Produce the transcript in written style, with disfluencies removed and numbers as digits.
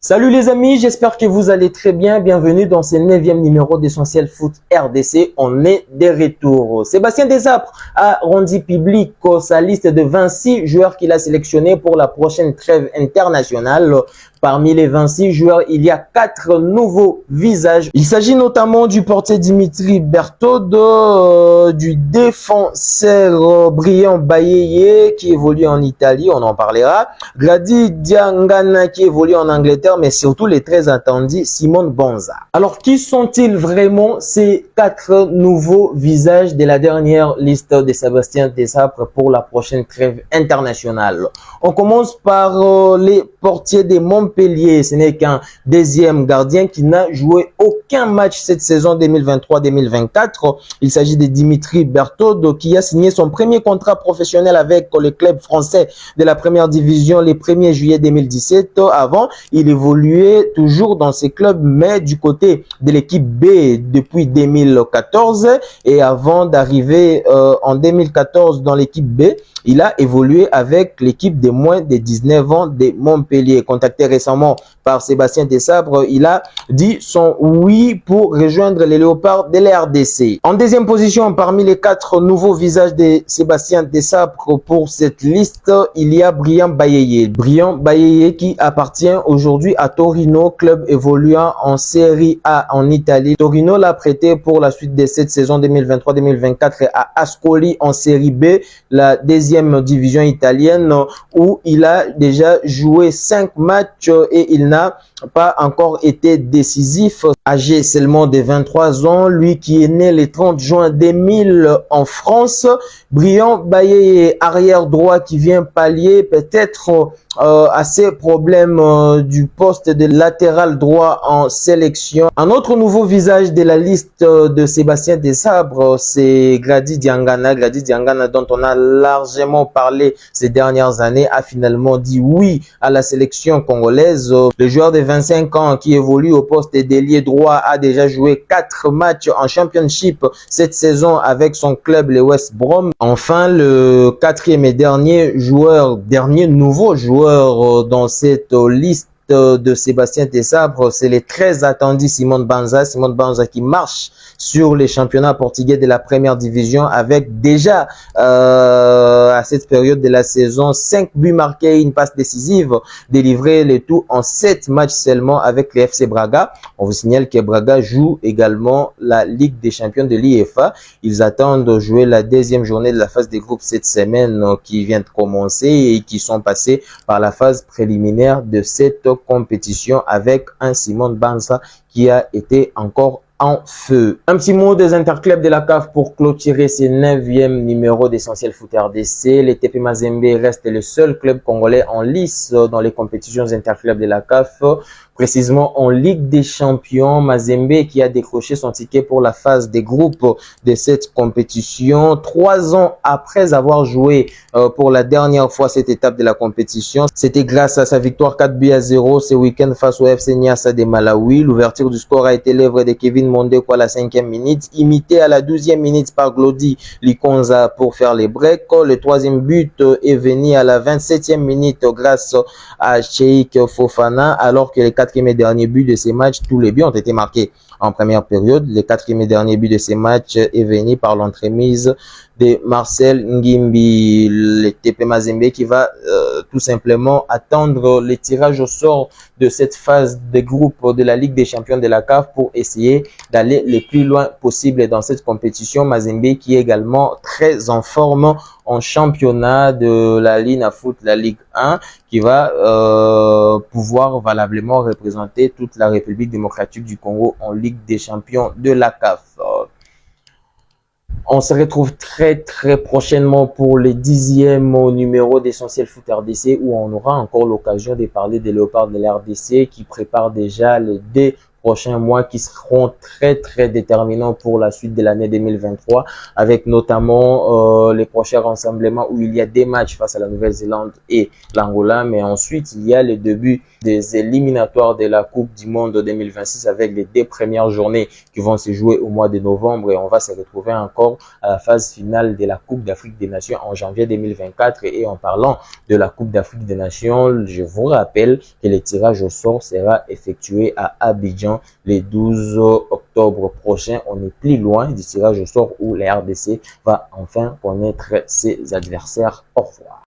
Salut les amis, j'espère que vous allez très bien. Bienvenue dans ce 9e numéro d'Essentiel Foot RDC. On est de retour. Sébastien Desabre a rendu public sa liste de 26 joueurs qu'il a sélectionnés pour la prochaine trêve internationale. Parmi les 26 joueurs, il y a 4 nouveaux visages. Il s'agit notamment du portier Dimitri Berthaud, du défenseur Brian Bayeye qui évolue en Italie, on en parlera. Grady Diangana qui évolue en Angleterre, mais surtout les très attendus Simone Banza. Alors, qui sont-ils vraiment ces 4 nouveaux visages de la dernière liste de Sébastien Desabre pour la prochaine trêve internationale? On commence par les portiers des Montpellier. Ce n'est qu'un deuxième gardien qui n'a joué aucun match cette saison 2023-2024. Il s'agit de Dimitri Berthaud qui a signé son premier contrat professionnel avec le club français de la première division le 1er juillet 2017. Avant, il évoluait toujours dans ces clubs, mais du côté de l'équipe B depuis 2014. Et avant d'arriver en 2014 dans l'équipe B, il a évolué avec l'équipe de moins de 19 ans de Montpellier. Contacté récemment par Sébastien Desabre, il a dit son oui pour rejoindre les Léopards de la RDC. En deuxième position, parmi les 4 nouveaux visages de Sébastien Desabre pour cette liste, il y a Brian Bayeye. Brian Bayeye qui appartient aujourd'hui à Torino, club évoluant en Serie A en Italie. Torino l'a prêté pour la suite de cette saison 2023-2024 à Ascoli en Série B, la deuxième division italienne, où il a déjà joué 5 matchs et il n'a pas encore été décisif. Âgé seulement de 23 ans, lui qui est né le 30 juin 2000 en France, Brian Bayeye, arrière droit qui vient pallier peut-être à ces problèmes du poste de latéral droit en sélection. Un autre nouveau visage de la liste de Sébastien Desabre, c'est Grady Diangana. Grady Diangana, dont on a largement parlé ces dernières années, a finalement dit oui à la sélection congolaise. Le joueur de 25 ans qui évolue au poste d'ailier droit a déjà joué 4 matchs en championship cette saison avec son club, les West Brom. Enfin, le 4e et dernier nouveau joueur dans cette liste de Sébastien Desabre, c'est les très attendus Simone Banza. Simone Banza qui marche sur les championnats portugais de la première division avec déjà à cette période de la saison 5 buts marqués, une passe décisive, délivré le tout en 7 matchs seulement avec le FC Braga. On vous signale que Braga joue également la Ligue des champions de l'IFA. Ils attendent de jouer la deuxième journée de la phase des groupes cette semaine qui vient de commencer et qui sont passés par la phase préliminaire de cette compétition avec un Simone Banza qui a été encore en feu. Un petit mot des interclubs de la CAF pour clôturer ce 9e numéro d'Essentiel Foot RDC. Le TP Mazembe reste le seul club congolais en lice dans les compétitions interclubs de la CAF. Précisément en Ligue des Champions, Mazembe qui a décroché son ticket pour la phase des groupes de cette compétition 3 ans après avoir joué pour la dernière fois cette étape de la compétition. C'était grâce à sa victoire 4-0 ce week-end face au FC Niassa de Malawi. L'ouverture du score a été l'œuvre de Kevin Mondeko à la 5e minute, imité à la 12e minute par Glody Likonza pour faire les breaks. Le 3e but est venu à la 27e minute grâce à Cheikh Fofana, alors que les 4e et dernier but de ces matchs, tous les buts ont été marqués en première période. Le 4e et dernier but de ces matchs est venu par l'entremise de Marcel Ngimbi. Le TP Mazembe qui va tout simplement attendre le tirage au sort de cette phase de groupe de la Ligue des champions de la CAF pour essayer d'aller le plus loin possible dans cette compétition. Mazembe qui est également très en forme en championnat de la Ligue Foot, la Ligue 1, qui va pouvoir valablement représenter toute la République démocratique du Congo en Ligue des champions de la CAF. On se retrouve très prochainement pour le 10e numéro d'Essentiel Foot RDC où on aura encore l'occasion de parler des Léopards de la RDC qui préparent déjà les 2 prochains mois qui seront très déterminants pour la suite de l'année 2023, avec notamment les prochains rassemblements où il y a des matchs face à la Nouvelle-Zélande et l'Angola, mais ensuite il y a le début des éliminatoires de la Coupe du Monde 2026 avec les 2 premières journées qui vont se jouer au mois de novembre, et on va se retrouver encore à la phase finale de la Coupe d'Afrique des Nations en janvier 2024. Et en parlant de la Coupe d'Afrique des Nations, je vous rappelle que le tirage au sort sera effectué à Abidjan le 12 octobre prochain. On est plus loin du tirage au sort où la RDC va enfin connaître ses adversaires. Au revoir.